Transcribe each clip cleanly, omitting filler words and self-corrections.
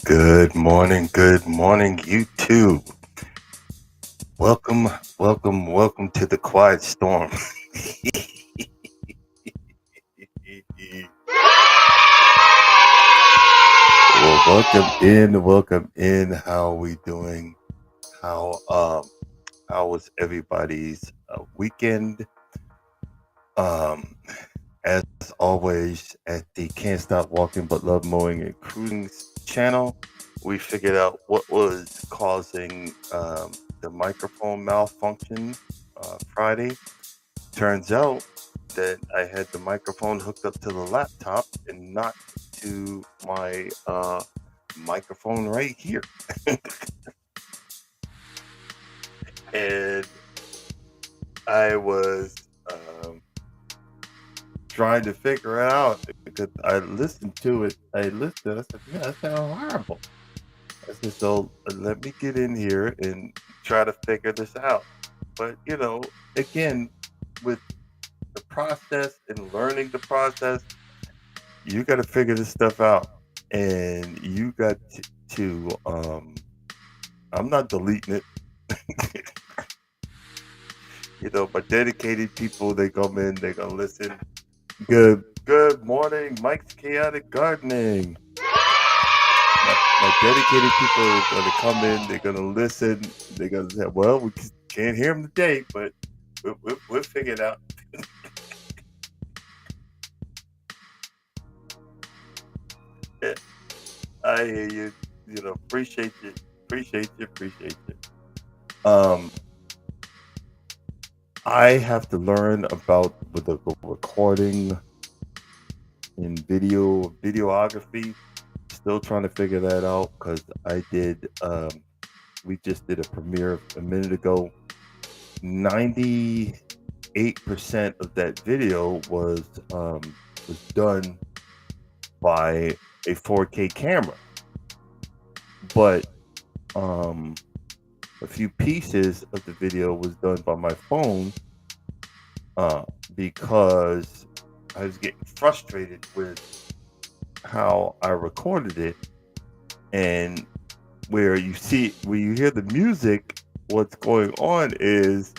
Good morning, YouTube. Welcome, welcome to the quiet storm. Well, welcome in. How are we doing? How um how was everybody's weekend? Um, as always, at the Can't Stop Walking But Love Mowing and Cruising channel, we figured out what was causing the microphone malfunction Friday. Turns out that I had the microphone hooked up to the laptop and not to my microphone right here. And I was um, trying to figure it out because I listened to it. I said, "Man, that sounds horrible." I said, "So let me get in here and try to figure this out." But again, with the process and learning the process, you got to figure this stuff out, and you got to. I'm not deleting it. My dedicated people, they come in, they gonna listen. Good morning, Mike's Chaotic Gardening. My dedicated people are gonna come in, they're gonna listen, they're gonna say, "Well, we can't hear them today, but we'll figure it out." Yeah, I hear you. Appreciate you, appreciate you. I have to learn about with the recording in videography. Still trying to figure that out because I did. We just did a premiere a minute ago. 98% of that video was done by a 4K camera, but um, a few pieces of the video was done by my phone uh, because I was getting frustrated with how I recorded it, and where you hear the music, what's going on is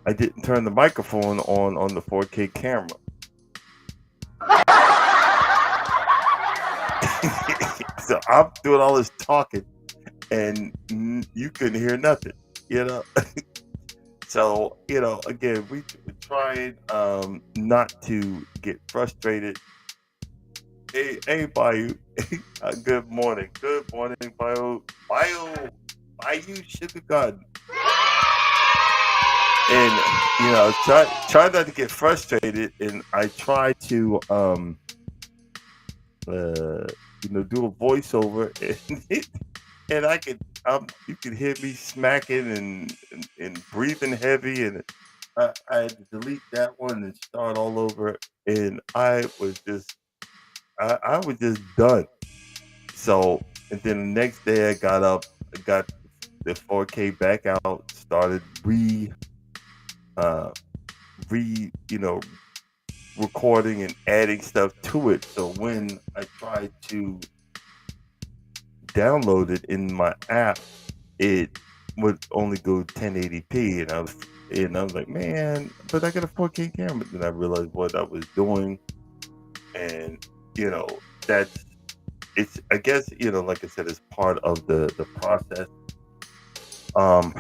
I didn't turn the microphone on the 4K camera. So I'm doing all this talking, and you couldn't hear nothing, you know. So again, we trying not to get frustrated. Hey, Bayou. Good morning. Good morning, Bayou Sugar Garden. And try not to get frustrated, and I try to do a voiceover, and and you can hear me smacking and breathing heavy, and I had to delete that one and start all over, and I was just done. So, and then the next day I got up, I got the 4K back out, started uh, re, recording and adding stuff to it. So when I tried to download it in my app, it would only go 1080p, and I was like, man, but I got a 4K camera. Then I realized what I was doing, and you know that's it's. I guess like I said, it's part of the process. Um,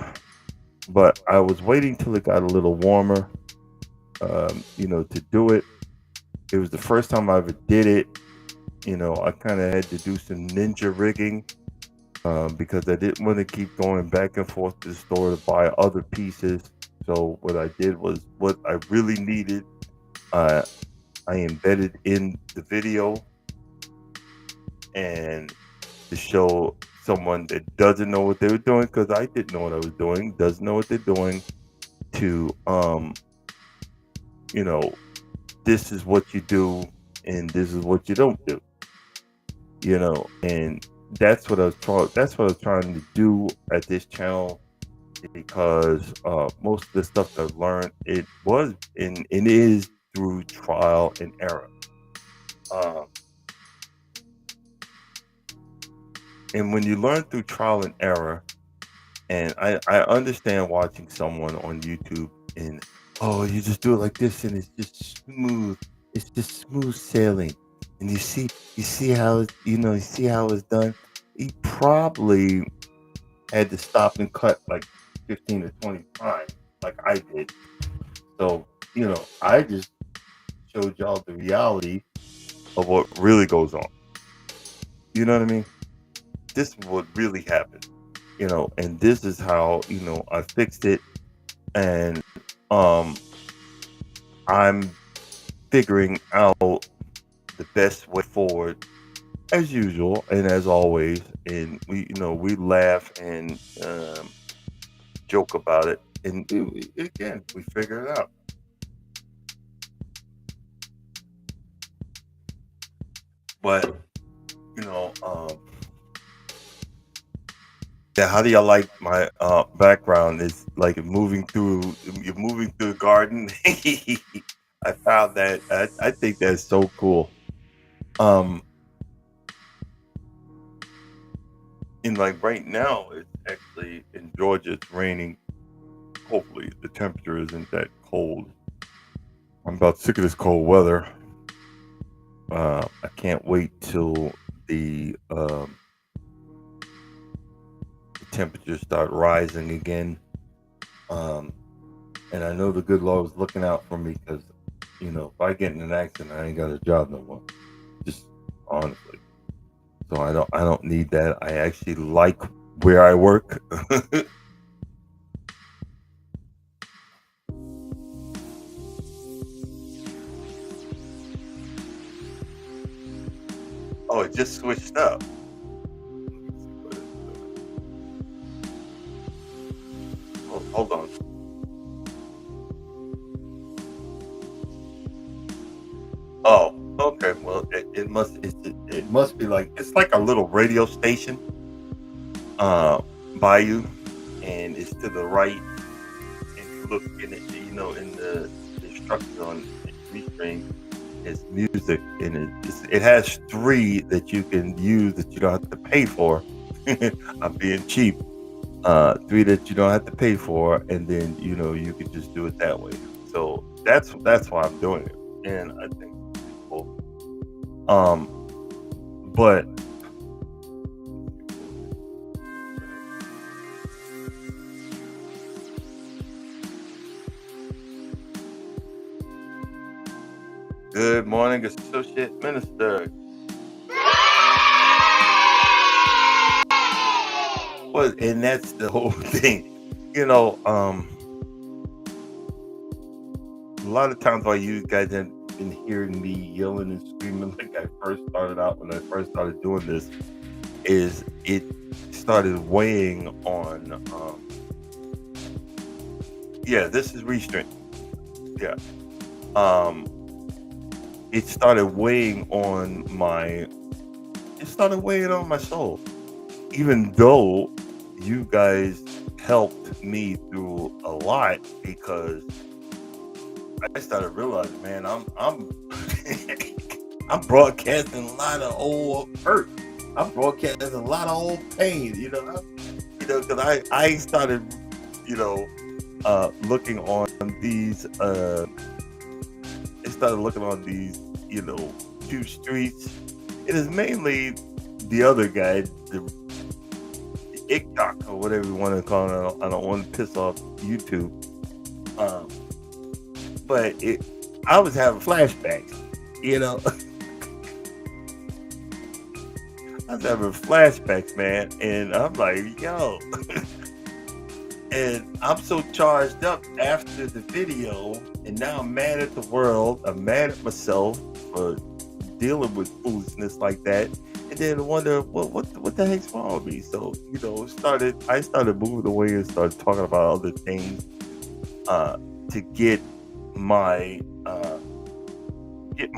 but I was waiting till it got a little warmer, to do it. It was the first time I ever did it. I kind of had to do some ninja rigging because I didn't want to keep going back and forth to the store to buy other pieces. So what I did was what I really needed. Uh, I embedded in the video, and to show someone that doesn't know what they were doing, because I didn't know what I was doing, doesn't know what they're doing, to you know, this is what you do and this is what you don't do. And that's what I was trying to do at this channel, because most of the stuff I've learned, it was and it is through trial and error. Um, And when you learn through trial and error, and I understand watching someone on YouTube and, oh, you just do it like this and it's just smooth. It's just smooth sailing. And you see how you see how it's done. He probably had to stop and cut like 15 to 20 times, like I did. So, I just showed y'all the reality of what really goes on. You know what I mean? This is what really happened. And this is how, I fixed it. And um I'm figuring out the best way forward as usual and as always. And we laugh and joke about it. And again, we figure it out. But, you know, um, yeah, how do y'all like my background? Is like you're moving through the garden. I found that I think that's so cool. Um, and like right now, it's actually in Georgia. It's raining. Hopefully, the temperature isn't that cold. I'm about sick of this cold weather. I can't wait till the temperatures start rising again. Um, and I know the good Lord was looking out for me because, if I get in an accident, I ain't got a job no more. Just honestly. So I don't need that. I actually like where I work. Oh, it just switched up. Let me see what it's doing. Hold on. Oh, okay. Well, it must be like it's like a little radio station uh by you, and it's to the right. And you look in it, in the instructions on Restream, it's music, and it has three that you can use that you don't have to pay for. I'm being cheap. Three that you don't have to pay for, and then you can just do it that way. So that's why I'm doing it, and I think it's pretty cool. Um, but good morning, Associate Minister. Well, and that's the whole thing. You know, um, a lot of times while you guys have been hearing me yelling and screaming like I first started out when I first started doing this, is it started weighing on yeah, this is restraint. Yeah. Um it started weighing on my it started weighing on my soul. Even though you guys helped me through a lot because I started realizing, man, I'm I'm broadcasting a lot of old hurt. I'm broadcasting a lot of old pain. Because I started, you know, looking on these. I started looking on these, two streets. It is mainly the other guy, the IckDoc or whatever you want to call it. I don't want to piss off YouTube. Um, but I was having flashbacks. You know, I was having flashbacks, man, and I'm like, yo, and I'm so charged up after the video, and now I'm mad at the world. I'm mad at myself for dealing with foolishness like that, and then wonder what the heck's wrong with me. So I started moving away and started talking about other things uh, to uh, get my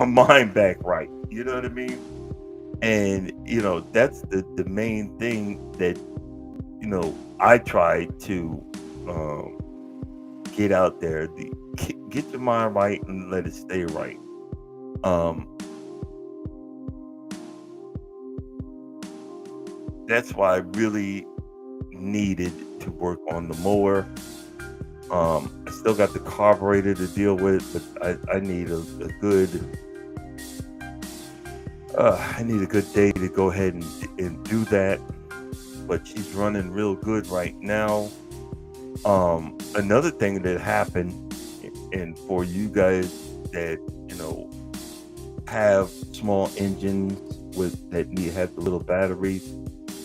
mind back right. You know what I mean? And that's the main thing that I try to get out there. Get your mind right and let it stay right. Um, that's why I really needed to work on the mower. I still got the carburetor to deal with, but I need a good I need a good day to go ahead and do that. But she's running real good right now. Another thing that happened, and for you guys that have small engines that need have the little batteries,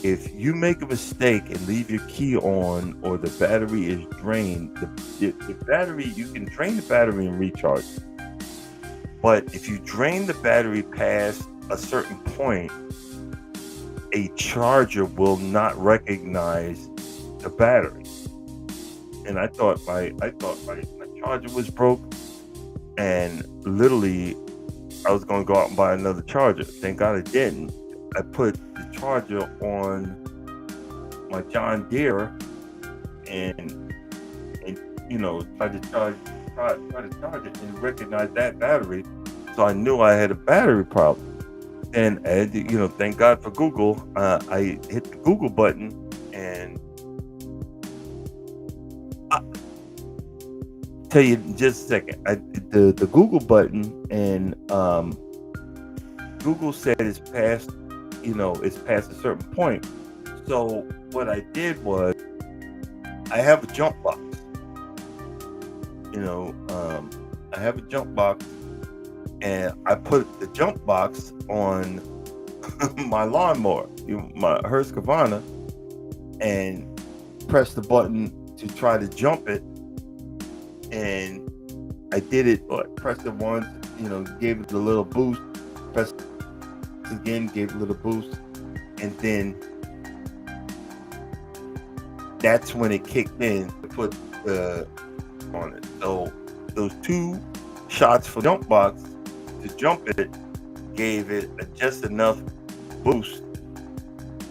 if you make a mistake and leave your key on or the battery is drained, the battery, you can drain the battery and recharge it. But if you drain the battery past a certain point, a charger will not recognize the battery. And I thought my charger was broke, and literally I was going to go out and buy another charger. Thank God I didn't. I put the charger on my John Deere and tried to charge it and recognize that battery. So I knew I had a battery problem. And thank God for Google. I hit the Google button, and I'll tell you in just a second. I did the Google button, and Google said it's past a certain point. So what I did was, I have a jump box. I have a jump box, and I put the jump box on my lawnmower, my Husqvarna, and pressed the button to try to jump it. And I did it, pressed it once, gave it a little boost, pressed it again, gave it a little boost, and then that's when it kicked in to put on it. So those two shots for jump box to jump it gave it just enough boost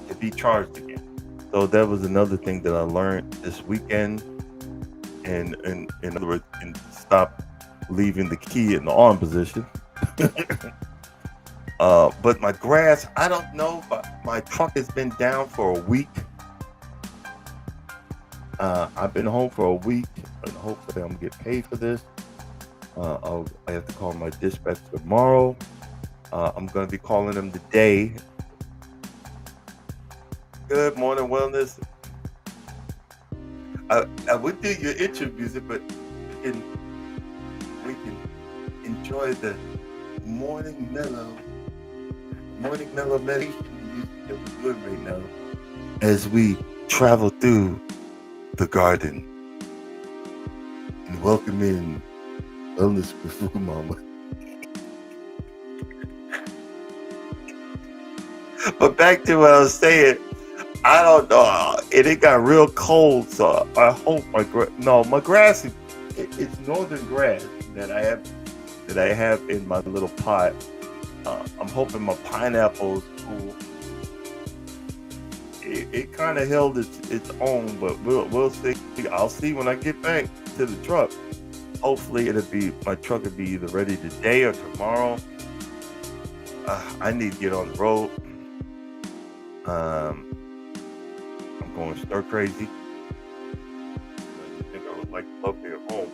to be charged again. So that was another thing that I learned this weekend. And in other words, and stop leaving the key in the on position. But my grass, I don't know, but my truck has been down for a week. I've been home for a week, and hopefully I'm gonna get paid for this. I have to call my dispatch tomorrow. I'm gonna be calling them today. Good morning, wellness. I would do your intro music, but we can enjoy the morning mellow meditation music that we're doing right now as we travel through the garden and welcome in Wellness with Fuku Mama. But back to what I was saying, I don't know. It got real cold, so I hope my grass it's northern grass that I have in my little pot. I'm hoping my pineapples cool. It kind of held its own, but we'll see. I'll see when I get back to the truck. Hopefully my truck will be either ready today or tomorrow. I need to get on the road. I'm going stir crazy. I think I would like to love me at home,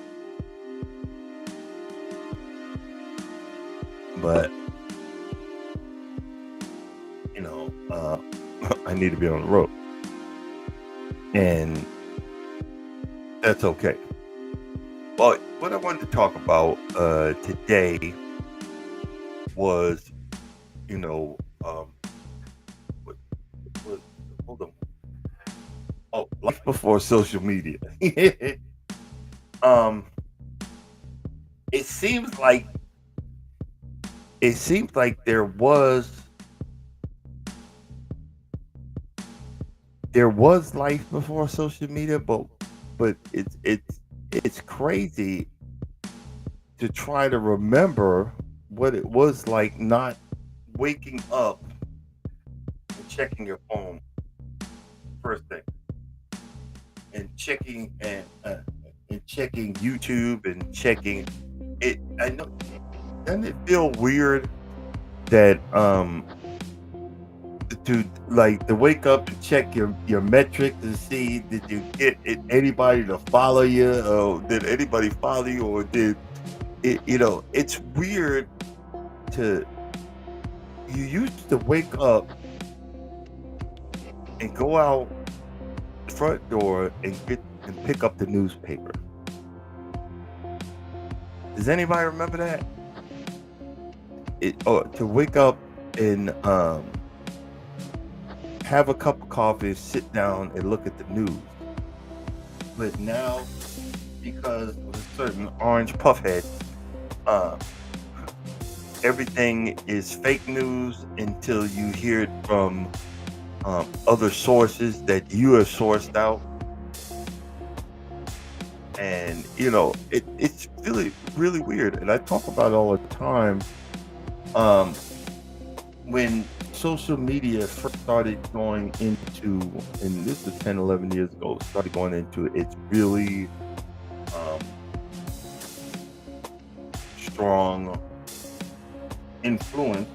but I need to be on the road, and that's okay. But what I wanted to talk about today was, hold on. Oh, life before social media. It seems like there was life before social media, but it's crazy to try to remember what it was like not waking up and checking your phone first thing, and checking YouTube and checking it. I know, doesn't it feel weird that to like to wake up and check your metrics and see did you get anybody to follow you, or did anybody follow you, or did it, it's weird to you used to wake up and go out front door and pick up the newspaper. Does anybody remember that? Or to wake up and have a cup of coffee, sit down and look at the news. But now, because of a certain orange puffhead, everything is fake news until you hear it from other sources that you have sourced out. And it's really, really weird. And I talk about it all the time. When social media first started going into, and this was 10, 11 years ago, started going into its really strong influence,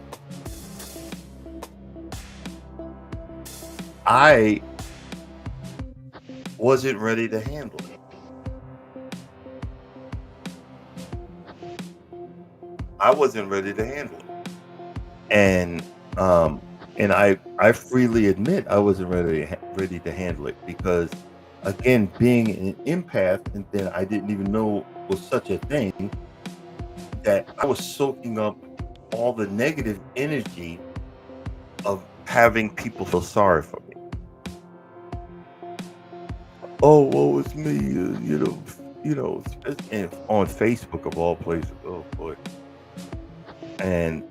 I wasn't ready to handle it. I wasn't ready to handle it. And I freely admit I wasn't ready to handle it, because again, being an empath, and then I didn't even know was such a thing, that I was soaking up all the negative energy of having people feel sorry for me. Oh, woe is me, and on Facebook of all places. Oh boy. And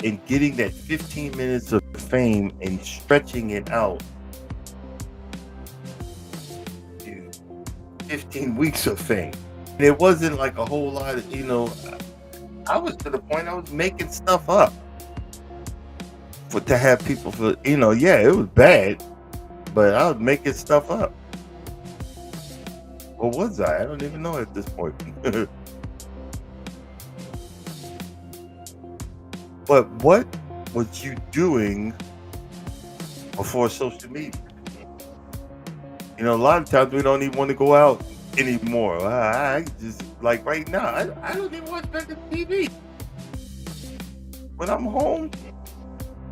in getting that 15 minutes of fame and stretching it out to 15 weeks of fame. And it wasn't like a whole lot of, I was to the point I was making stuff up to have people feel, yeah, it was bad, but I was making stuff up. Or was I? I don't even know at this point. But what was you doing before social media? A lot of times we don't even want to go out anymore. I just, like right now, I don't even watch back the TV. When I'm home,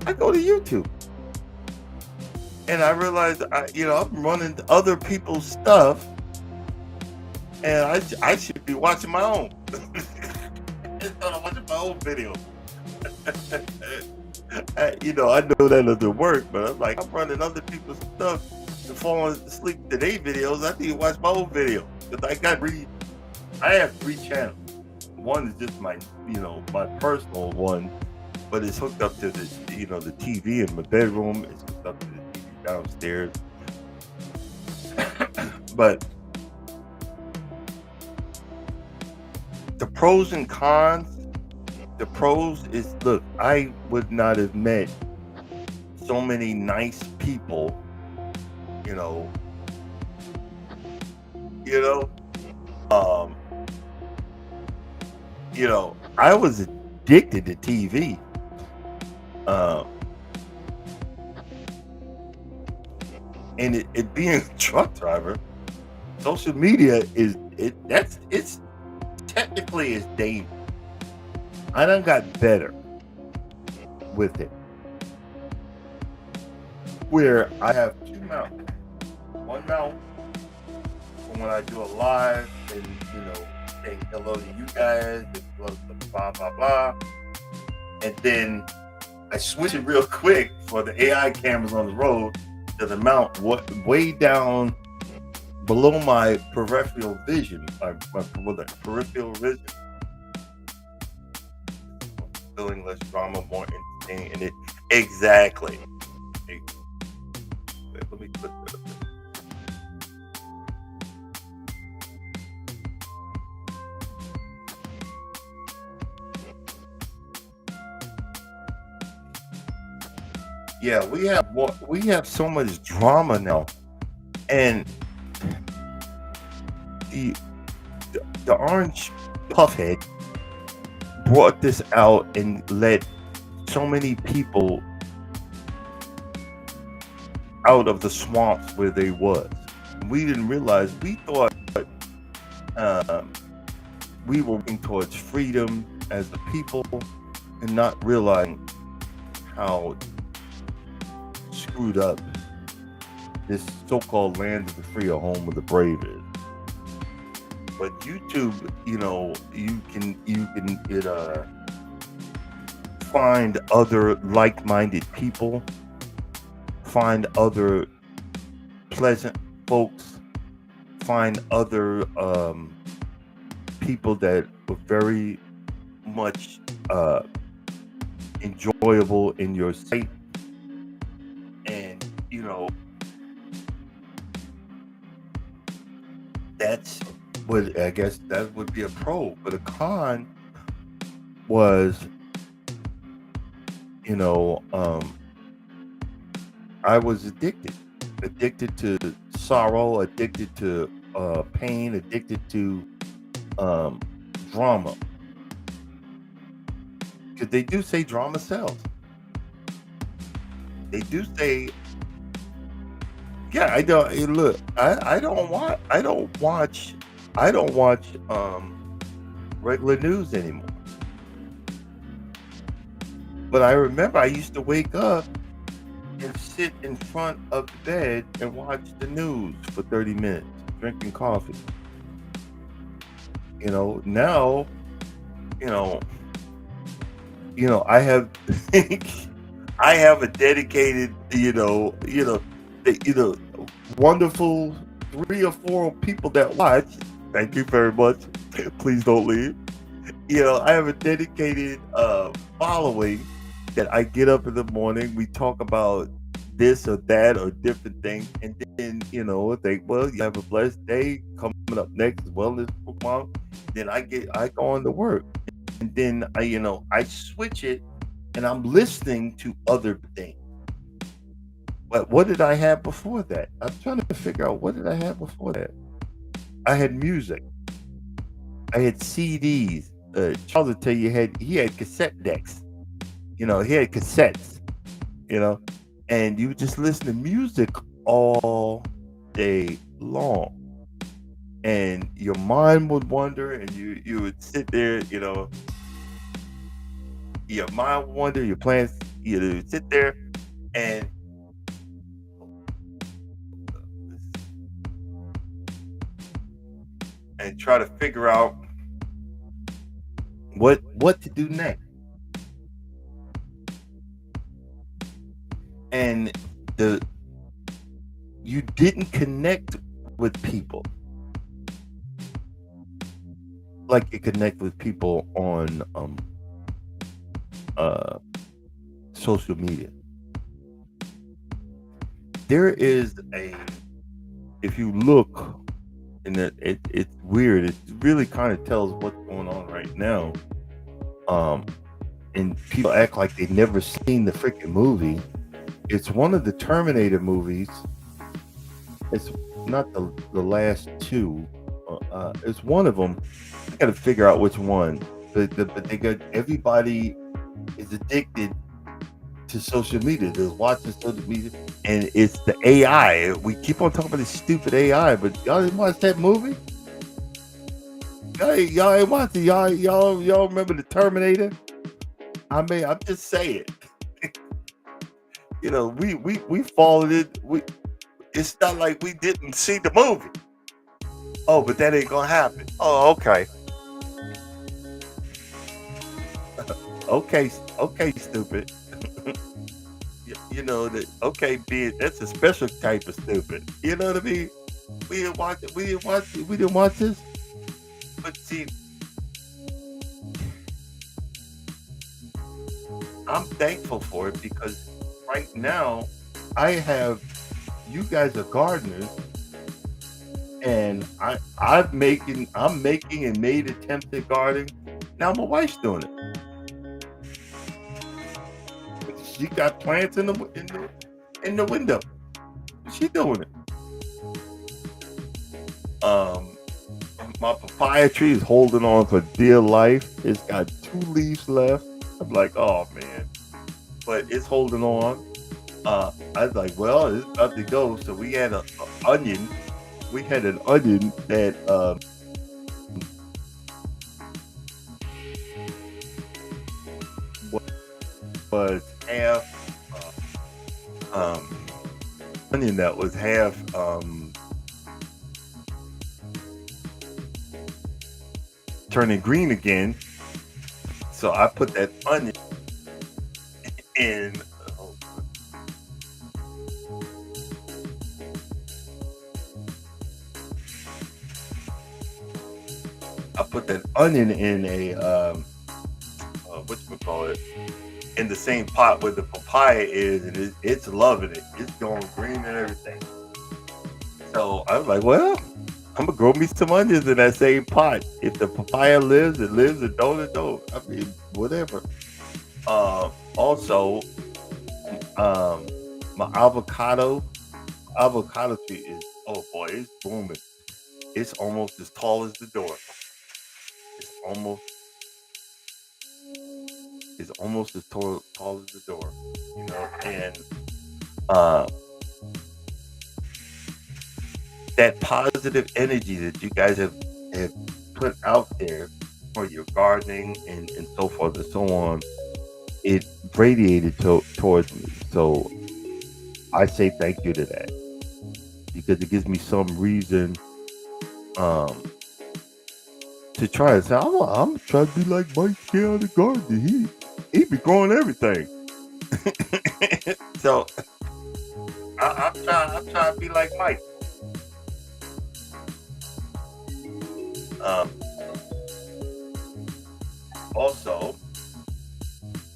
I go to YouTube. And I realize, I'm running other people's stuff, and I should be watching my own. Instead of watching my own videos. I know that doesn't work, but I'm like, I'm running other people's stuff and falling asleep to their videos. I need to watch my own video, because I have 3 channels. One is just my personal one, but it's hooked up to the the TV in my bedroom. It's hooked up to the TV downstairs. But the pros and cons. The pros is, look, I would not have met so many nice people, I was addicted to TV. And it being a truck driver, social media it's technically is dangerous. I done got better with it, where I have 2 mounts. One mount for when I do a live and saying hello to you guys, blah blah blah, and then I switch it real quick for the AI cameras on the road to the mount way down below my peripheral vision, my peripheral vision. Feeling less drama, more entertaining, and it exactly. Let me put that up. Yeah, we have so much drama now, and the orange puffhead brought this out and let so many people out of the swamps where they was. We didn't realize. We thought um, we were working towards freedom as a people, and not realizing how screwed up this so-called land of the free or home of the brave is. But YouTube, you can find other like-minded people, find other pleasant folks, find other people that were very much enjoyable in your sight, and that's what I guess that would be a pro. But a con was, you know, I was addicted to sorrow, addicted to pain, addicted to drama. Because they do say drama sells. They do say, yeah. I don't look. I don't watch regular news anymore. But I remember I used to wake up and sit in front of the bed and watch the news for 30 minutes, drinking coffee. Now, you know, I have I have a dedicated, wonderful 3 or 4 people that watch. Thank you very much. Please don't leave. I have a dedicated following that I get up in the morning. We talk about this or that or different things, and then think, well, you have a blessed day. Coming up next as well as tomorrow. Then I go on to work, and then I switch it, and I'm listening to other things. But what did I have before that? I'm trying to figure out, what did I have before that? I had music. I had CDs. Charles would tell you he had cassette decks. He had cassettes. And you just listen to music all day long, and your mind would wander, and you would sit there. Your mind would wander. Your plans. You would sit there and try to figure out what to do next. And you didn't connect with people like you connect with people on social media. There is if you look, and it's weird. It really kind of tells what's going on right now. And people act like they've never seen the freaking movie. It's one of the Terminator movies. It's not the last two. It's one of them. I got to figure out which one. But they got, everybody is addicted to social media. They're watching social media, and it's the AI. We keep on talking about this stupid AI, but y'all didn't watch that movie. Y'all ain't watched it. Y'all remember the Terminator? I'm just saying. We followed it. It's not like we didn't see the movie. Oh, but that ain't gonna happen. Oh, okay. Okay, stupid. That. Okay, that's a special type of stupid. You know what I mean? We didn't watch it. We didn't watch this. But see, I'm thankful for it, because right now you guys are gardeners, and I'm making and made attempts at gardening. Now my wife's doing it. She got plants in the window. She doing it. My papaya tree is holding on for dear life. It's got 2 leaves left. I'm like, oh man. but it's holding on. I was like, well, it's about to go. So we had a onion. We had an onion that was half onion that was half turning green again. So I put that onion in. I put that onion in a whatchamacallit, in the same pot where the papaya is, and it's loving it. It's going green and everything. So I was like, well, I'm gonna grow me some onions in that same pot. If the papaya lives, it lives. It don't, it don't. I mean, whatever. Also, my avocado tree is, oh boy, it's booming. It's almost as tall as the door. It's almost as tall as the door, and uh, that positive energy that you guys have put out there for your gardening and so forth and so on, it radiated towards me. So I say thank you to that, because it gives me some reason to try and say, I'm trying to be like Mike Scale in the garden. He be growing everything. So I'm trying to be like Mike. Also,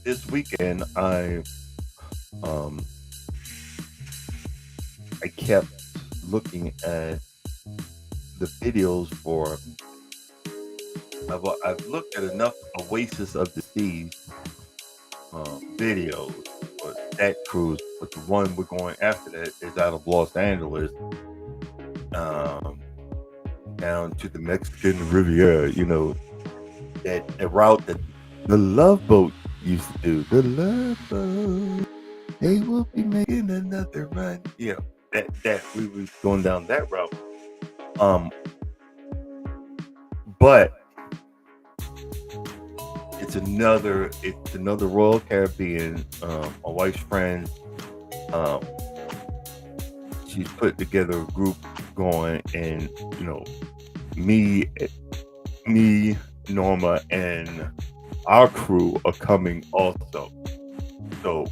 this weekend I kept looking at the videos for. I've looked at enough Oasis of the Seas videos for that cruise, but the one we're going after that is out of Los Angeles, down to the Mexican Riviera. That route that the Love Boat used to do. The Love Boat, they will be making another run. That we were going down that route. But it's another Royal Caribbean. My wife's friend, she's put together a group going, and me, Norma, and our crew are coming also. So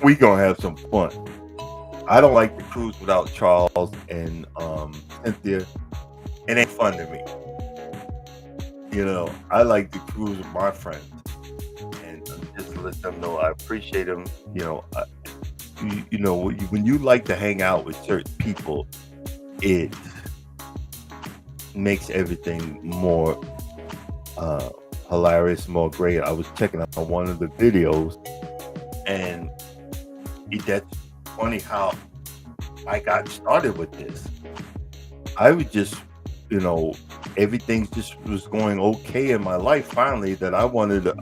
we gonna have some fun. I don't like to cruise without Charles and Cynthia. It ain't fun to me. I like to cruise with my friends, and just to let them know I appreciate them. When you like to hang out with certain people, it makes everything more hilarious, more great. I was checking out one of the videos, and that's funny how I got started with this. I was just, everything just was going okay in my life finally, that I wanted to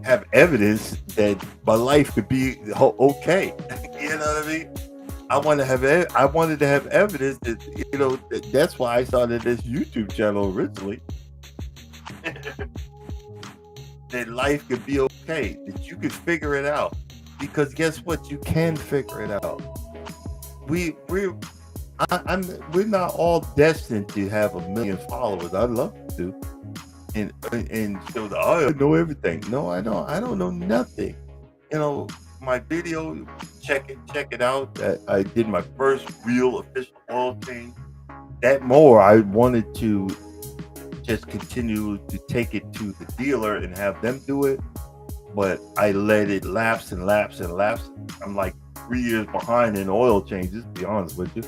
have evidence that my life could be okay. You know what I mean? I wanted to have evidence that, that's why I started this YouTube channel originally. That life could be okay, that you could figure it out, because guess what? You can figure it out. We're not all destined to have 1 million followers. I'd love to, and show that I know everything. No, I don't. I don't know nothing. My video, check it out. I did my first real official oil change. That mower, I wanted to just continue to take it to the dealer and have them do it, but I let it lapse and lapse and lapse. I'm like 3 years behind in oil changes, to be honest with you.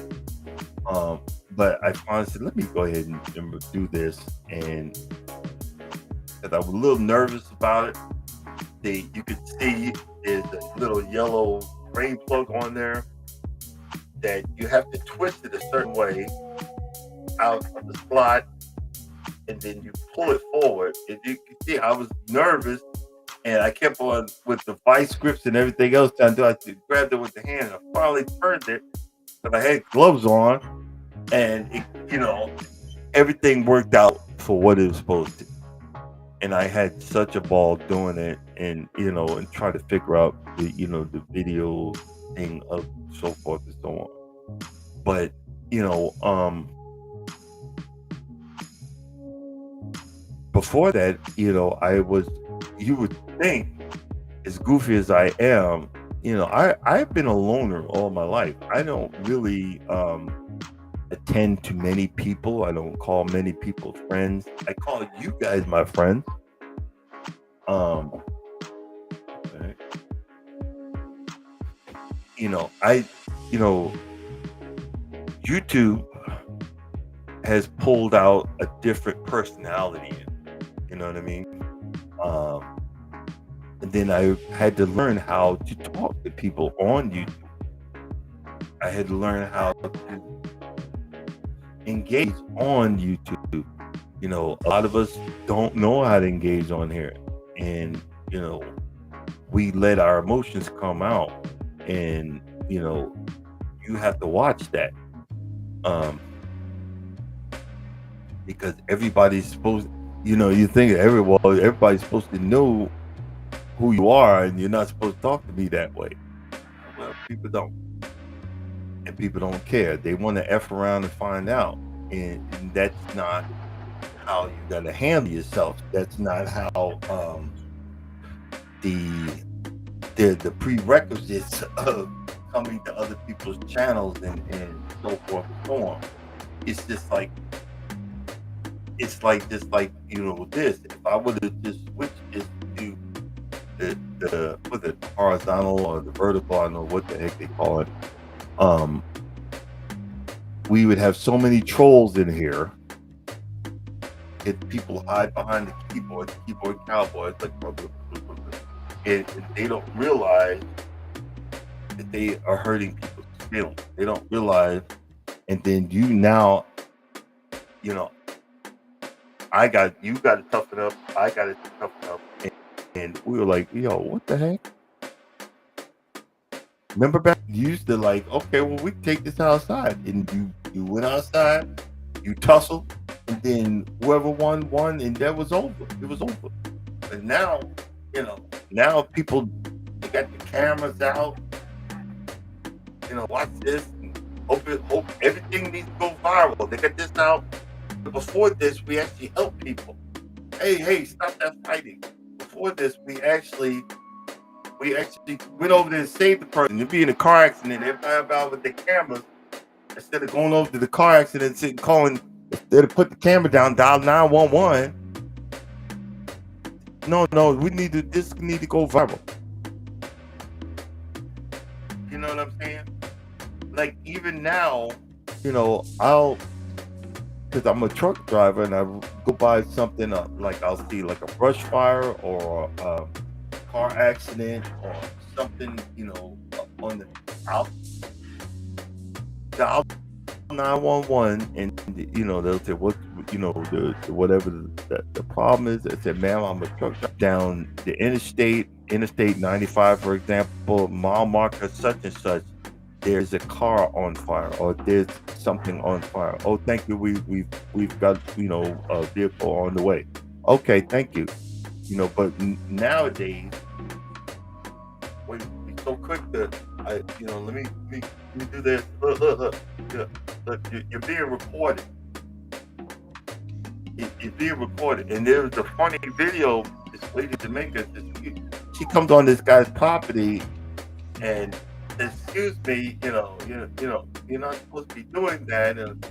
But I finally said, let me go ahead and do this, and because I was a little nervous about it. You could see there's a little yellow drain plug on there that you have to twist it a certain way out of the slot, and then you pull it forward. And you can see I was nervous, and I kept on with the vice grips and everything else trying to do. I grabbed it with the hand, and I finally turned it, but I had gloves on, and everything worked out for what it was supposed to. And I had such a ball doing it, and try to figure out the video thing of so forth and so on. But you know, before that, you would think, as goofy as I am, I've been a loner all my life. I don't really attend to many people. I don't call many people friends. I call you guys my friends. Okay. I, YouTube has pulled out a different personality. You know what I mean? And then I had to learn how to talk to people on YouTube. I had to learn how to engage on YouTube. A lot of us don't know how to engage on here. And, we let our emotions come out. And, you have to watch that. Because everybody's supposed, you think everybody's supposed to know who you are, and you're not supposed to talk to me that way. Well, people don't. And people don't care. They want to F around and find out. And that's not how you got to handle yourself. That's not how the prerequisites of coming to other people's channels and so forth and so on. It's just like this. If I would have just switched this to the horizontal or the vertical, I don't know what the heck they call it. We would have so many trolls in here. People hide behind the keyboard cowboys, and they don't realize that they are hurting people's feelings. They don't realize, and then you got to toughen up. I got to toughen up, and we were like, yo, what the heck? Remember back, you used to okay, well, we take this outside, and you went outside, you tussled, and then whoever won, and that was over. It was over. And now, now people, they got the cameras out. Watch this. Hope everything needs to go viral. They got this out. But before this, we actually help people. Hey, stop that fighting. Before this, we actually went over there and saved the person. You'd be in a car accident, everybody about with the cameras, instead of going over to the car accident and calling, instead of put the camera down, dial 911. No, this need to go viral. You know what I'm saying? Like, even now, because I'm a truck driver, and I go by something I'll see like a brush fire or a car accident or something, on the out. Dial 911, and they'll say what whatever the problem is. They said, ma'am, I'm a truck driver down the interstate 95, for example, mile marker such and such. There's a car on fire, or there's something on fire. Oh, thank you. We've got a vehicle on the way. Okay, thank you. But nowadays, we're so quick to let me do this. Look, you're being recorded. It's being recorded, and there was a funny video. This lady Jamaica, she comes on this guy's property, and excuse me, you're not supposed to be doing that. And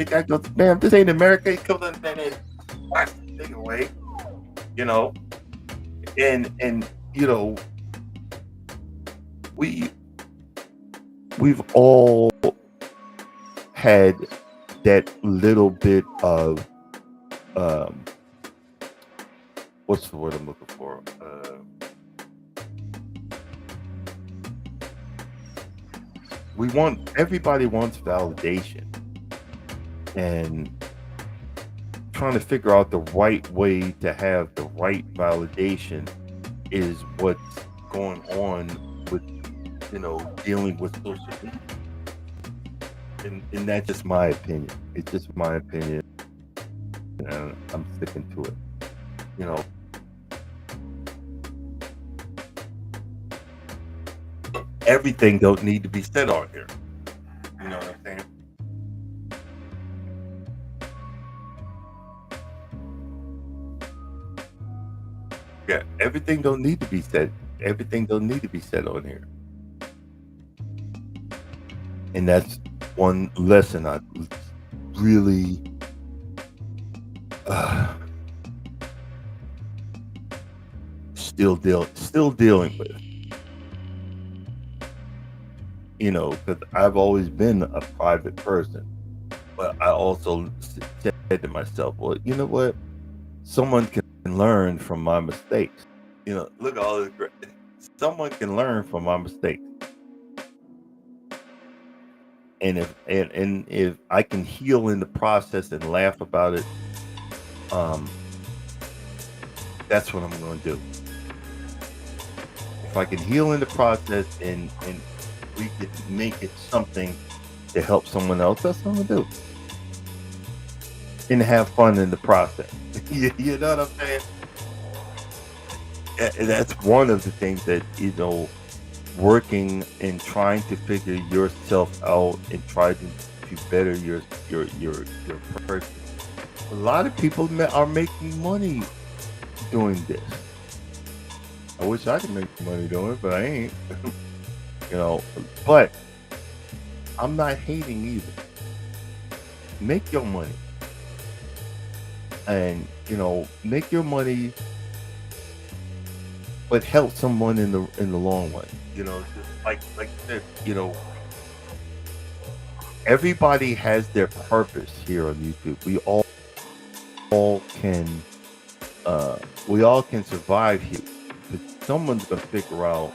the guy goes, ma'am, this ain't America. He comes on and whacks the thing away, and we've all had that little bit of what's the word I'm looking for? Everybody wants validation, and trying to figure out the right way to have the right validation is what's going on with, dealing with social media. And that's just my opinion. It's just my opinion, and I'm sticking to it. You know, everything don't need to be said on here. You know what I'm saying? Yeah, everything don't need to be said. Everything don't need to be said on here. And that's one lesson I really uh, still dealing with. Because I've always been a private person, but I also said to myself, well, you know what? Someone can learn from my mistakes. Look at all this. Someone can learn from my mistakes, and if I can heal in the process and laugh about it, that's what I'm going to do. If I can heal in the process and we could make it something to help someone else, that's what I'm going to do. And have fun in the process. You know what I'm saying? And that's one of the things that, working and trying to figure yourself out and try to better your person. A lot of people are making money doing this. I wish I could make money doing it, but I ain't. But I'm not hating either. Make your money. And, make your money, but help someone in the long run. Just like you said, everybody has their purpose here on YouTube. We all can survive here. But someone's gonna figure out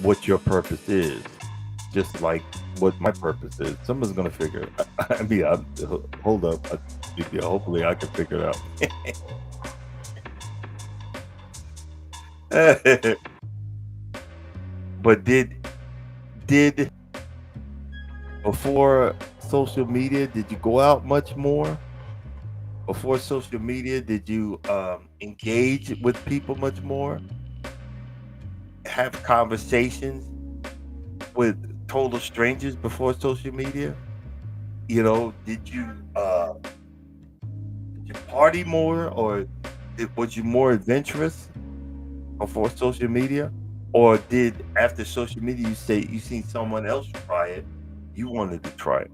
what your purpose is, just like what my purpose is. Someone's gonna figure it. I mean, hold up. Hopefully, I can figure it out. But did before social media, did you go out much more? Before social media, did you engage with people much more? Have conversations with total strangers before social media? Did you party more, or was you more adventurous before social media? Or did after social media you say you seen someone else try it, you wanted to try it?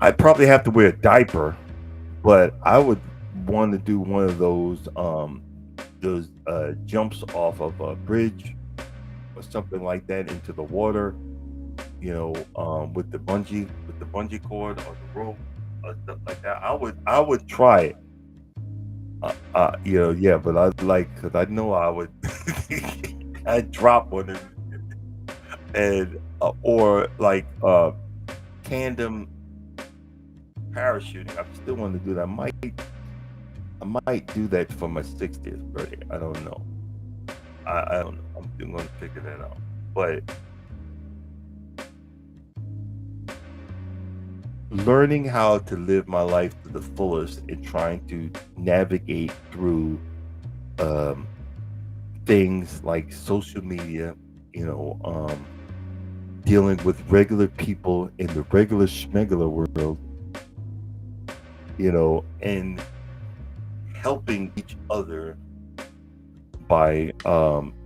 I'd probably have to wear a diaper, but I would want to do one of those jumps off of a bridge or something like that into the water, with the bungee cord or the rope or stuff like that. I would try it. Yeah, but because I know I would, I'd drop one and or like tandem parachuting. I still want to do that. I might do that for my 60th birthday. I don't know. I don't know. I'm going to figure that out. But learning how to live my life to the fullest and trying to navigate through things like social media, dealing with regular people in the regular schmegular world, and helping each other by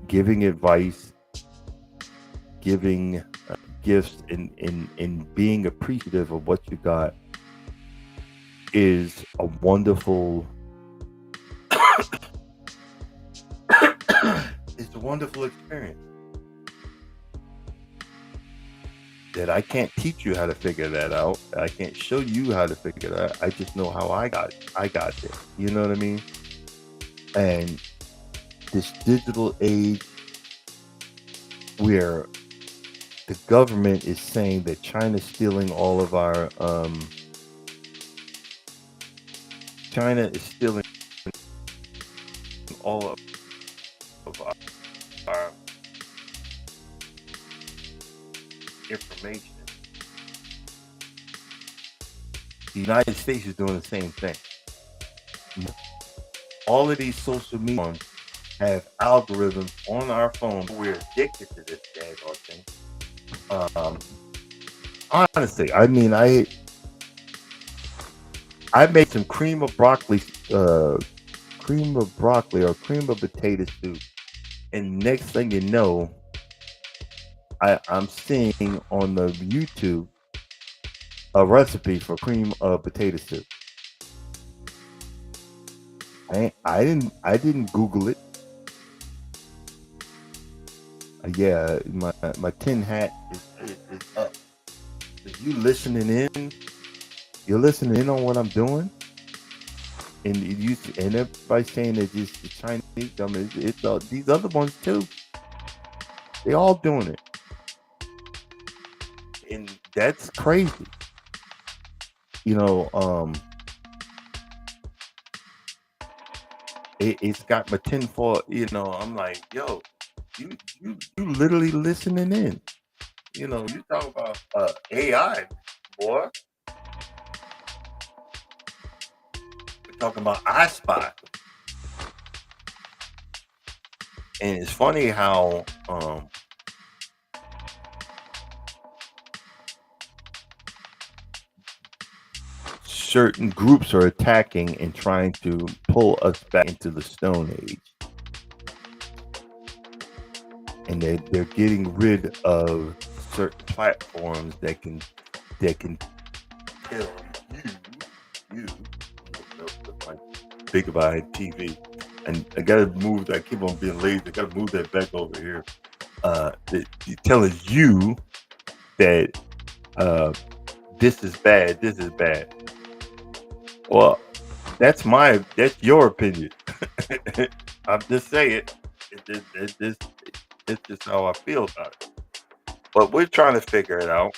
giving advice, giving gifts, and being appreciative of what you got is a wonderful it's a wonderful experience that I can't teach you how to figure that out. I can't show you how to figure that out. I just know how I got there. You know what I mean? And this digital age where the government is saying that China's stealing all of our China is stealing all of our information. The United States is doing the same thing. All of these social media ones have algorithms on our phone. We're addicted to this daggone thing. Honestly, I mean, I made some cream of broccoli or cream of potato soup, and next thing you know, I'm seeing on the YouTube a recipe for cream of potato soup. I didn't Google it. Yeah, my tin hat is up. If you listening in, you're listening in on what I'm doing, and everybody's saying that just the Chinese. I mean, it's these other ones too. They all doing it, and that's crazy. You know, it's got my tinfoil. You know, I'm like, yo, you literally listening in. You know, you talk about AI, boy. We're talking about iSpy, and it's funny how certain groups are attacking and trying to pull us back into the Stone Age, and they're getting rid of certain platforms that can tell you like big if I had TV, and I gotta move. I keep on being lazy. I gotta move that back over here. It tells you that this is bad. This is bad. Well, that's your opinion. I'm just saying. It's just how I feel about it. But we're trying to figure it out.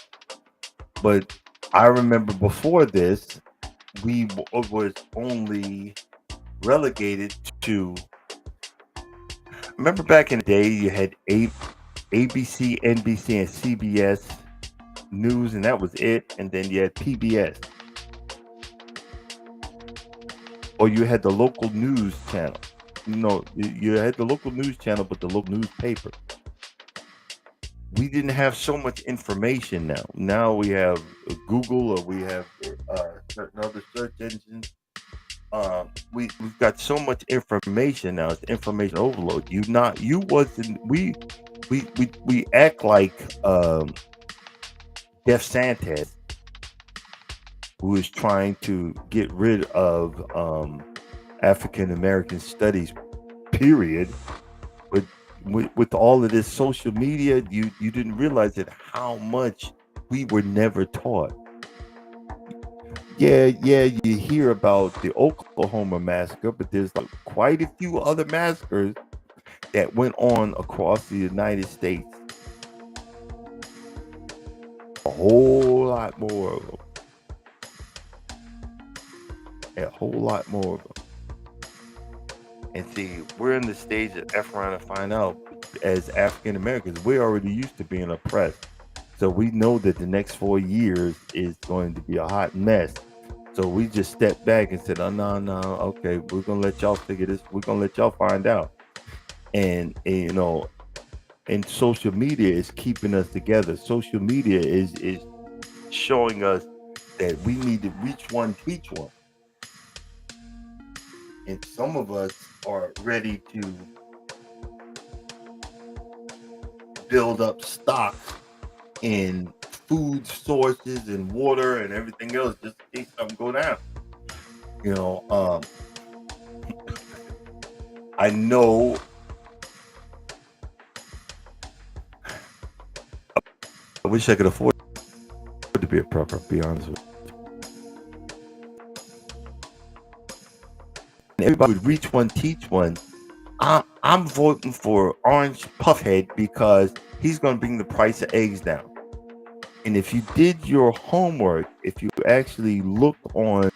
But I remember before this, we was only relegated to. Remember back in the day, you had ABC, NBC, and CBS News, and that was it. And then you had PBS, or you had the local news channel. No, you had the local news channel, but the local newspaper. We didn't have so much information now. Now we have Google, or we have certain other search engines. We've got so much information now. It's information overload. You wasn't we act like Jeff Santes, who is trying to get rid of African American studies, period. But with all of this social media, you didn't realize that how much we were never taught. Yeah, you hear about the Oklahoma massacre, but there's like quite a few other massacres that went on across the United States. A whole lot more of them. A whole lot more of them. And see, we're in the stage of Efron to find out, as African Americans, we're already used to being oppressed. So we know that the next 4 years is going to be a hot mess. So we just stepped back and said, oh, no, okay, we're going to let y'all figure this. We're going to let y'all find out. And you know, and social media is keeping us together. Social media is showing us that we need to reach one, teach one. And some of us are ready to build up stocks in food sources and water and everything else just in case something go down. You know, I know I wish I could afford to be a prepper, be honest with you. And everybody would reach one, teach one. I'm voting for Orange Puffhead because he's going to bring the price of eggs down. And if you did your homework, if you actually looked on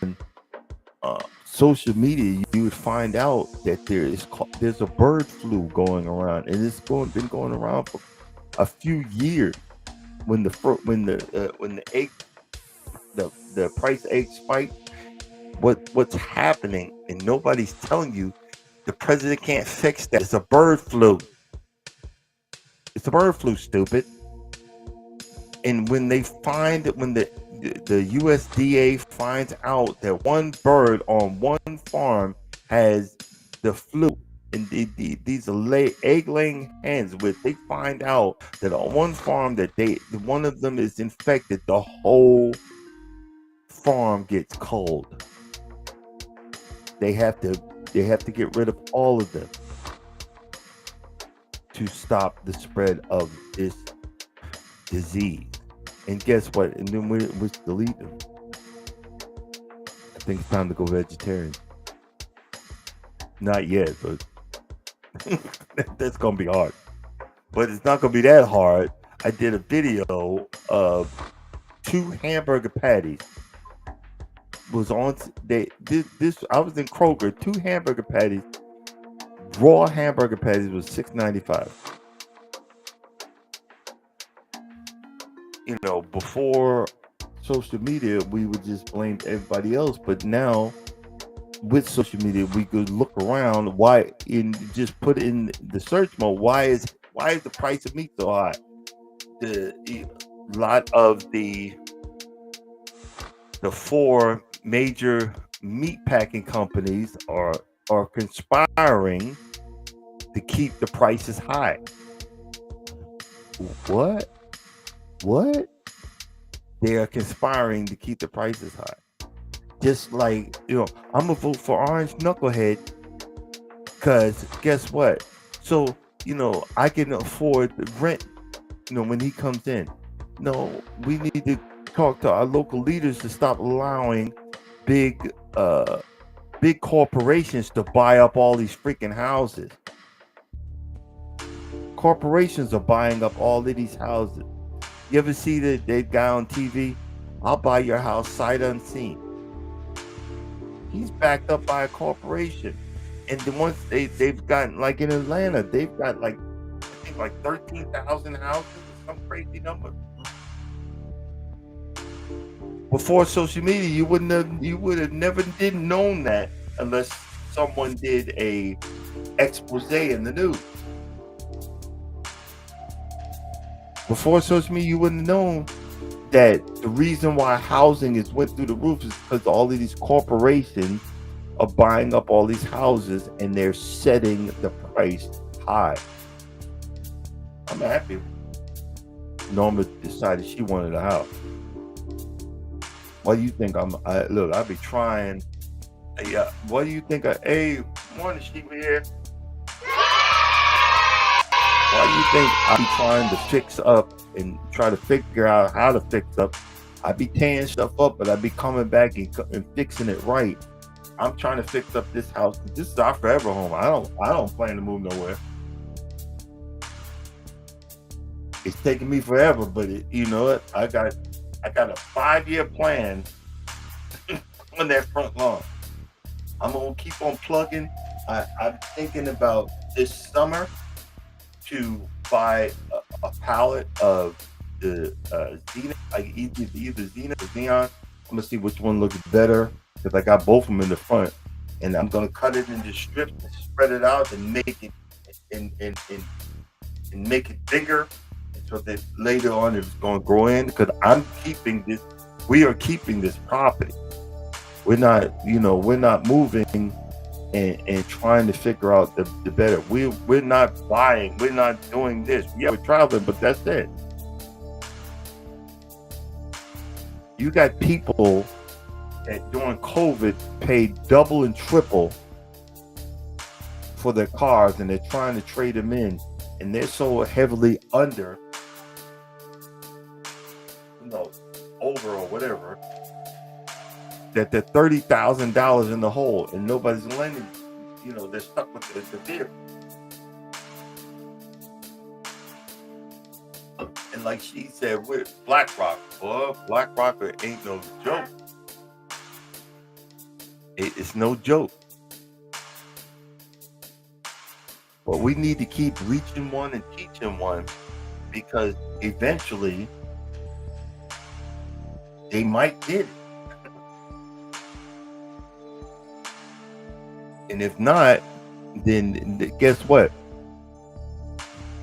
social media, you would find out that there's a bird flu going around, and been going around for a few years. When the egg the price of eggs spiked, what's happening, and nobody's telling you, the president can't fix that. It's a bird flu. It's a bird flu, stupid. And when the USDA finds out that one bird on one farm has the flu, and these are egg-laying hens, where they find out that on one farm that one of them is infected, the whole farm gets culled. They have to get rid of all of them to stop the spread of this disease. And guess what? And then we're delete them. I think it's time to go vegetarian. Not yet, but that's gonna be hard. But it's not gonna be that hard. I did a video of 2 hamburger patties. Was on this. I was in Kroger. 2 hamburger patties, raw hamburger patties, was $6.95. You know, before social media, we would just blame everybody else. But now, with social media, we could look around. Just put in the search mode. Why is the price of meat so high? A lot of the 4 major meat packing companies are conspiring to keep the prices high. What? They are conspiring to keep the prices high. Just like, I'm gonna vote for Orange Knucklehead, because guess what? So, I can afford the rent, when he comes in. No, we need to talk to our local leaders to stop allowing big corporations to buy up all these freaking houses. Corporations are buying up all of these houses. You ever see that guy on TV? I'll buy your house sight unseen. He's backed up by a corporation. And the ones they've got, like in Atlanta, they've got I think 13,000 houses or some crazy number. Before social media, you would have never known that unless someone did a expose in the news. Before social media, you wouldn't have known that the reason why housing went through the roof is because all of these corporations are buying up all these houses and they're setting the price high. I'm happy. Norma decided she wanted a house. What do you think? I'll be trying. Yeah. What do you think? Hey, morning, Steve here. Why do you think I'm trying to fix up and try to figure out how to fix up? I be tearing stuff up, but I be coming back and fixing it right. I'm trying to fix up this house. This is our forever home. I don't plan to move nowhere. It's taking me forever, but you know what? I got a 5-year plan on that front lawn. I'm gonna keep on plugging. I'm thinking about this summer to buy a pallet of the Zenith, either Zenith or Xeon. I'm gonna see which one looks better, because I got both of them in the front, and I'm gonna cut it into strips and spread it out and make it and make it bigger, so that later on it's gonna grow in. Because we are keeping this property. We're not moving and trying to figure out the better. We're not buying. We're not doing this. Yeah, we're traveling, but that's it. You got people that during COVID paid double and triple for their cars, and they're trying to trade them in, and they're so heavily under, over or whatever, that they're $30,000 in the hole, and nobody's lending. They're stuck with the vehicle. like she said with Black Rock, boy, Black Rocker ain't no joke. It's no joke. But we need to keep reaching one and teaching one because eventually they might get it. And if not, then guess what?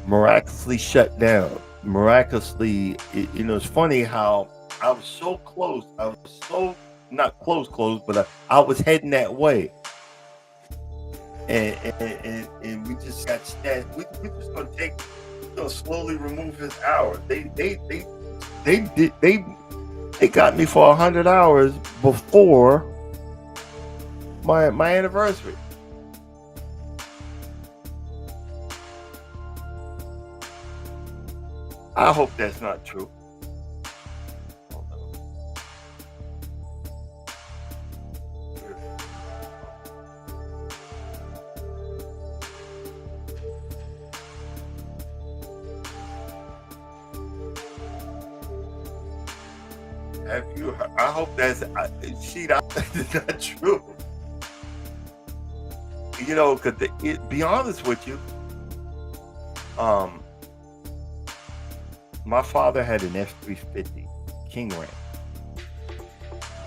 Miraculously shut down. Miraculously, it's funny how I was so close. I was so not close, but I was heading that way. And we just got snatched. We just gonna slowly remove his hours. They got me for 100 hours before my anniversary. I hope that's not true. Have you? I hope that's not true. Because be honest with you, my father had an F-350 King Ram,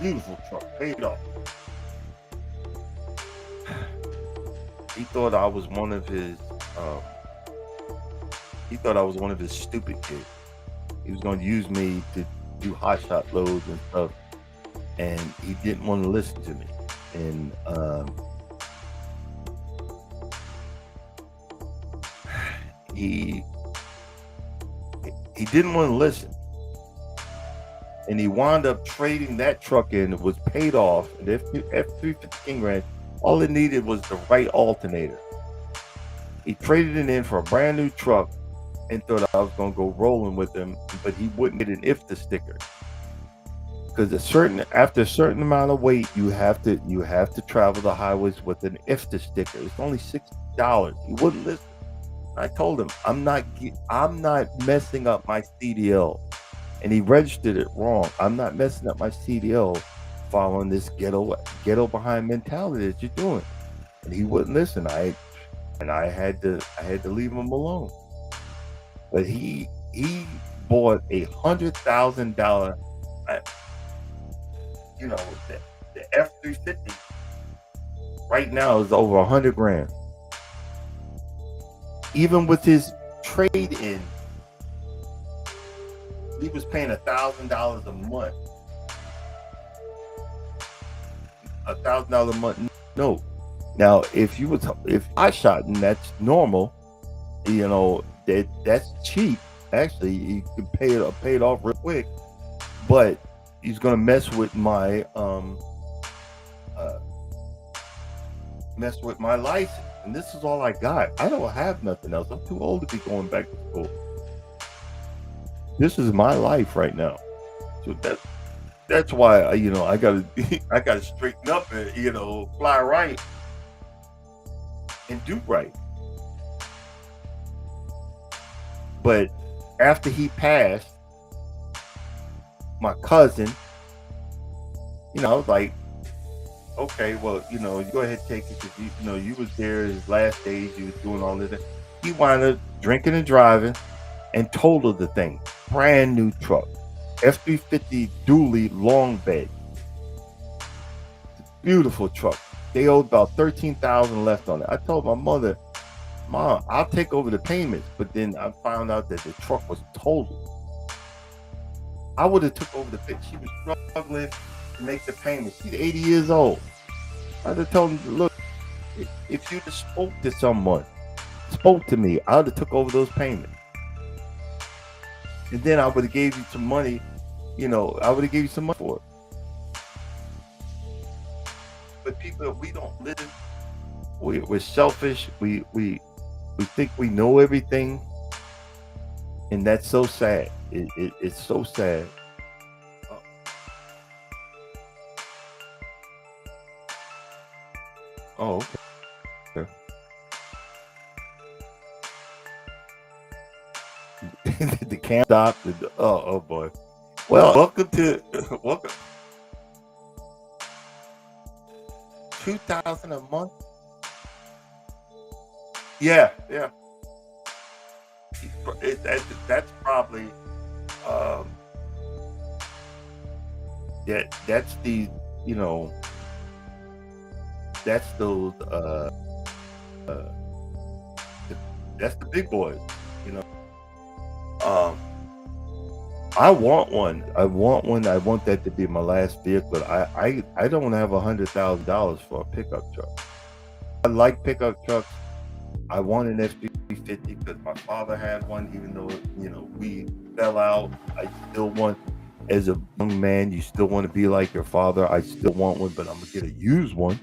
beautiful truck, paid off. He thought I was one of his. He thought I was one of his stupid kids. He was going to use me to do hot shot loads and stuff, and he didn't want to listen to me. And he didn't want to listen, and he wound up trading that truck in. It was paid off. The F-350 King Ram, all it needed was the right alternator. He traded it in for a brand new truck and thought I was going to go rolling with him, but he wouldn't get an IFTA sticker because after a certain amount of weight, you have to travel the highways with an IFTA sticker. It's only $60. He wouldn't listen. I told him I'm not messing up my CDL, and he registered it wrong. I'm not messing up my CDL following this ghetto behind mentality that you're doing. And he wouldn't listen. I had to leave him alone. But he bought $100,000. The F-350 right now is over $100,000. Even with his trade-in, he was paying $1,000 a month. $1,000 a month. No. Now, if I shot and that's normal, that's cheap. Actually, you can pay it off real quick. But he's gonna mess with my license. And this is all I got. I don't have nothing else. I'm too old to be going back to school. This is my life right now. So that's why I gotta straighten up and fly right and do right. But after he passed, my cousin, I was like, okay, well, you go ahead and take it because you was there his last days. You was doing all this. He wound up drinking and driving and totaled the thing. Brand new truck, F-350 dually long bed, beautiful truck. They owed about $13,000 left on it. I told my mother, Mom, I'll take over the payments, but then I found out that the truck was totaled. I would have took over the pit. She was struggling to make the payment. She's 80 years old. I'd have told him, look, if you just spoke to me, I would have took over those payments. And then I would have gave you some money, I would have gave you some money for it. But people, we don't live. We're selfish. We think we know everything. And that's so sad. It's so sad. Oh, okay. the cam stopped. And, oh boy. Well, welcome to welcome 2,000 a month. Yeah, yeah. That's probably um, that's the you know that's those uh, th- that's the big boys. You know, um, I want one. I want one. I want that to be my last vehicle. I don't have $100,000 for a pickup truck. I like pickup trucks. I want an F-350 because my father had one. Even though we fell out, I still want. As a young man, you still want to be like your father. I still want one, but I'm gonna get a used one,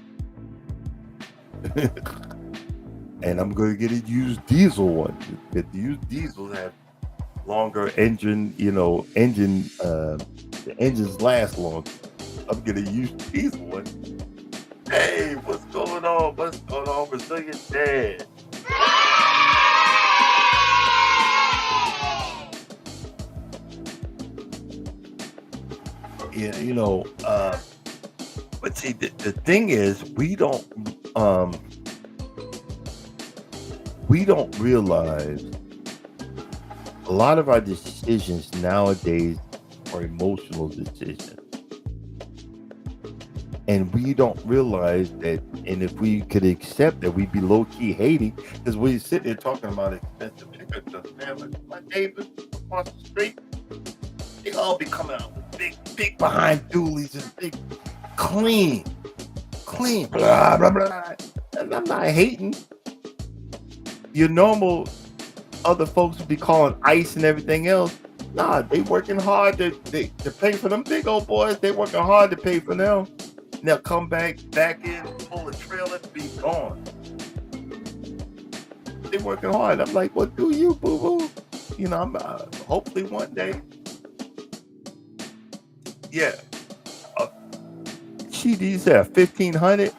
and I'm gonna get a used diesel one. The used diesels have longer engine. The engines last long. I'm gonna use diesel one. Hey, what's going on? What's going on, Brazilian Dad? Yeah, but see, the thing is, we don't realize a lot of our decisions nowadays are emotional decisions, and we don't realize that. And if we could accept that, we'd be low key hating because we sit there talking about expensive pickup trucks, man. Like my neighbors across the street, they all be coming out with big behind dualies and big clean, blah blah blah. And I'm not hating. Your normal other folks would be calling ICE and everything else. Nah, they working hard to pay for them big old boys. They working hard to pay for them. And they'll come back in, pull a trailer, be gone. They working hard. I'm like, what do you, boo boo? I'm hopefully one day. Yeah, uh, these are 1,500,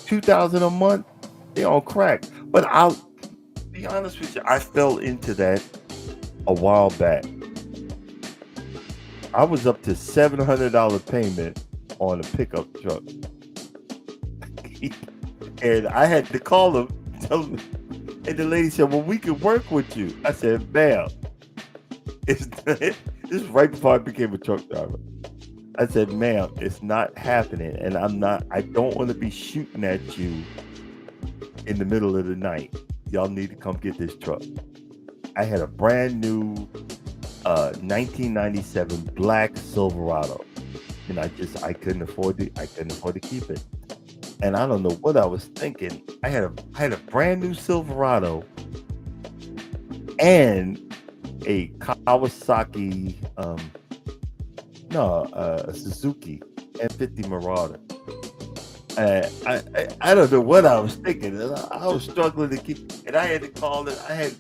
2,000 a month. They on crack. But I'll be honest with you, I fell into that a while back. I was up to $700 payment on a pickup truck, and I had to call them, tell them, and the lady said, "Well, we can work with you." I said, "Ma'am, this is right before I became a truck driver." I said, "Ma'am, it's not happening, and I don't want to be shooting at you in the middle of the night. Y'all need to come get this truck." I had a brand new 1997 black Silverado, and I couldn't afford to keep it. And I don't know what I was thinking. I had a brand new Silverado and a Kawasaki, no, a Suzuki M50 Marauder. I don't know what I was thinking. And I was struggling to keep, and I had to call it.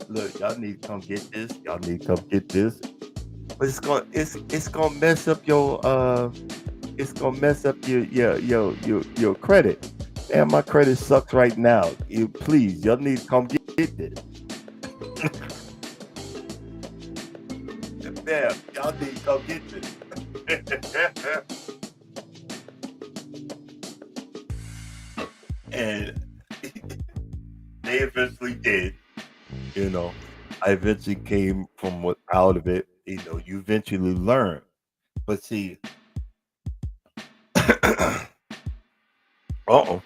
Look, y'all need to come get this. Y'all need to come get this. But it's gonna mess up your credit. And my credit sucks right now. Please, y'all need to come get this. Damn, y'all need to come get this. And they eventually did. I eventually came out of it. You eventually learn. But see, uh-oh,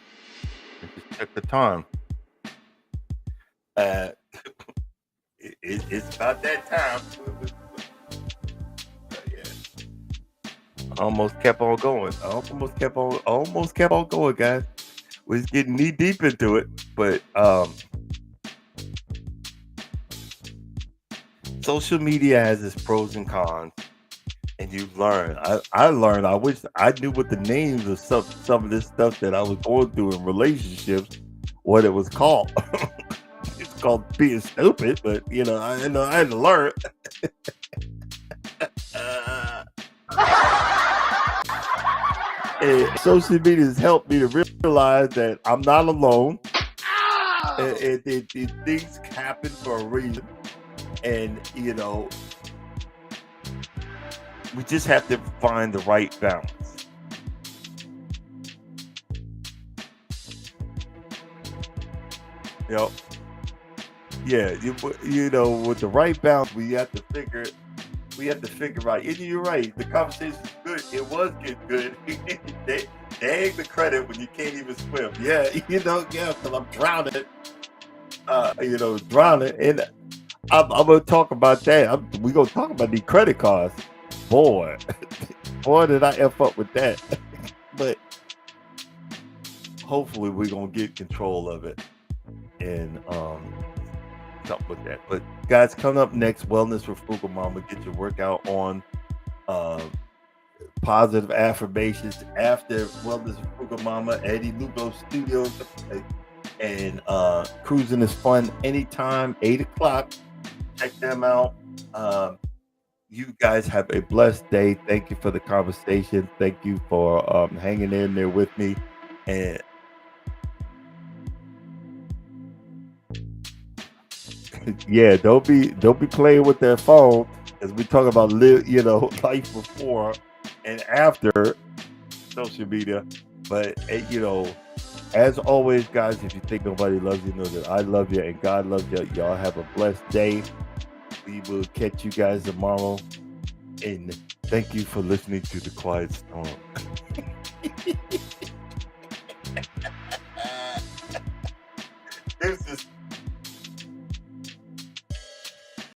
just check the time. Uh, it's about that time. Yeah. I almost kept on going. Almost kept on going, guys. We're getting knee deep into it, but social media has its pros and cons, and you learn. I learned. I wish I knew what the names of some of this stuff that I was going through in relationships, what it was called. It's called being stupid, but I had to learn. And social media has helped me to realize that I'm not alone. And things happen for a reason. And we just have to find the right balance. You know, yeah, with the right balance, we have to figure out. And you're right, the conversation's good. It was getting good. they, Dang the credit when you can't even swim. Yeah, yeah, because I'm drowning. Drowning, and I'm gonna talk about that. We gonna talk about the credit cards, boy. Boy, did I f up with that. But hopefully, we're gonna get control of it and something with that. But guys, coming up next, wellness with Frugal Mama. Get your workout on. Um, Positive affirmations after wellness with Frugal Mama. Eddie Lugo Studios, and cruising is fun anytime. 8 o'clock. Check them out. You guys have a blessed day. Thank you for the conversation. Thank you for hanging in there with me. And yeah, don't be playing with that phone as we talk about life before and after social media. But as always, guys, if you think nobody loves you, know that I love you and God loves you. Y'all have a blessed day. We will catch you guys tomorrow. And thank you for listening to The Quiet Storm.